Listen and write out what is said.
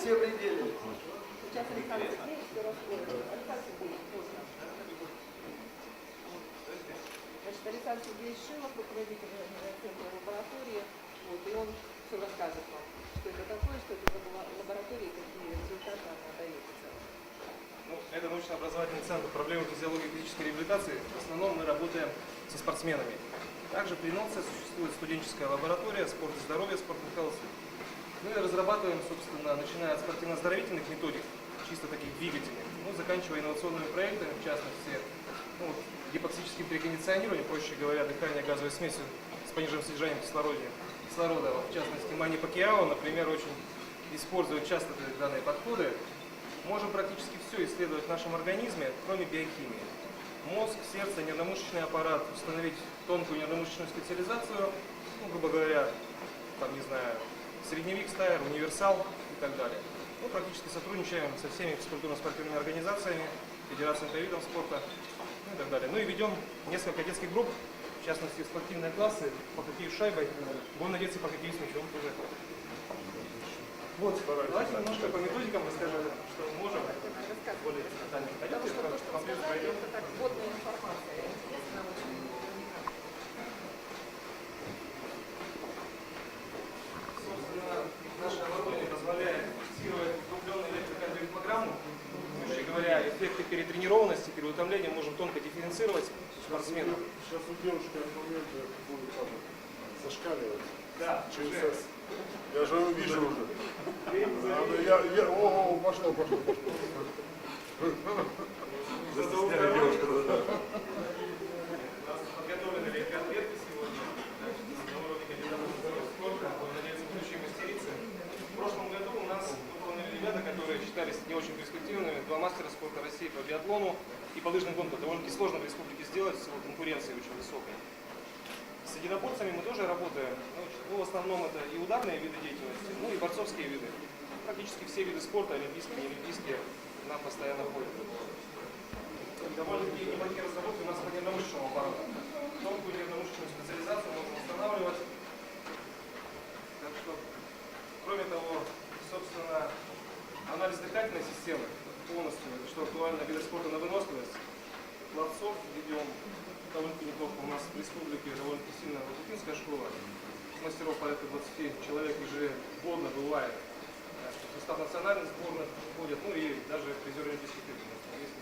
все пределы. Сейчас Александр Сергеевич все раскроет. Александр Сергеевич, можно. Значит, Александр Сергеевич Шилов, руководитель центра лаборатории, вот, и он все расскажет вам, что это такое, что это за лаборатория, какие результаты она дает. Ну, это научно-образовательный центр проблемы физиологии и физической реабилитации. В основном мы работаем со спортсменами. Также при НОЦе существует студенческая лаборатория «Спорт и здоровье», «Спорт и health». Мы разрабатываем, собственно, начиная от спортивно-оздоровительных методик, чисто таких двигательных, ну, заканчивая инновационными проектами, в частности, ну, гипоксическим перекондиционированием, проще говоря, дыхание газовой смесью с пониженным содержанием кислорода. В частности, Мани Пакьяо, например, очень использует часто данные подходы. Можем практически все исследовать в нашем организме, кроме биохимии. Мозг, сердце, нервно-мышечный аппарат, установить тонкую нервно-мышечную специализацию, ну, грубо говоря, там, не знаю, средневик, стайр, универсал и так далее. Мы практически сотрудничаем со всеми физкультурно-спортивными организациями, федерациями по видам спорта, ну, и так далее. Ну и ведем несколько детских групп, в частности, спортивные классы по хоккею с шайбой, гонные детцы по хоккею с мячом тоже. Вот, давайте немножко по методикам расскажем, что мы можем. Более детально. Потому что то, что вы сказали, это так вводная информация. Интересно очень. Собственно, наше оборудование позволяет фиксировать углубленную электрокардиограмму. Проще говоря, эффекты перетренированности, переутомления можем тонко дифференцировать спортсменов. Сейчас у девушки моменты будут зашкаливать. Да, ЧСС. Я же его вижу уже. Пошло. Застесняю девушку. У нас подготовлены легкоатлетки сегодня на уровне кандидатов спорта. Надеюсь, будущие мастерицы. В прошлом году у нас выполнили ребята, которые считались не очень перспективными, 2 мастера спорта России по биатлону и по лыжным гонкам. Довольно-таки сложно в республике сделать, всего конкуренция очень высокая. С единоборцами мы тоже работаем. Ну, в основном это и ударные виды деятельности, ну и борцовские виды. Практически все виды спорта, олимпийские, неолимпийские, нам постоянно ходят. Довольно-таки неплохие разработки у нас по нервно-мышечному аппарату. Тонкую нервно-мышечную специализацию можно устанавливать. Так что, кроме того, собственно, анализ дыхательной системы полностью, это что актуально, виды спорта на выносливость. Пловцов ведем довольно-таки неплохо. У нас в республике довольно-таки сильная латинская школа. Мастеров порядка 20 человек ежегодно бывает. В состав национальных сборных входят, ну и даже призеры Олимпийских игр. Есть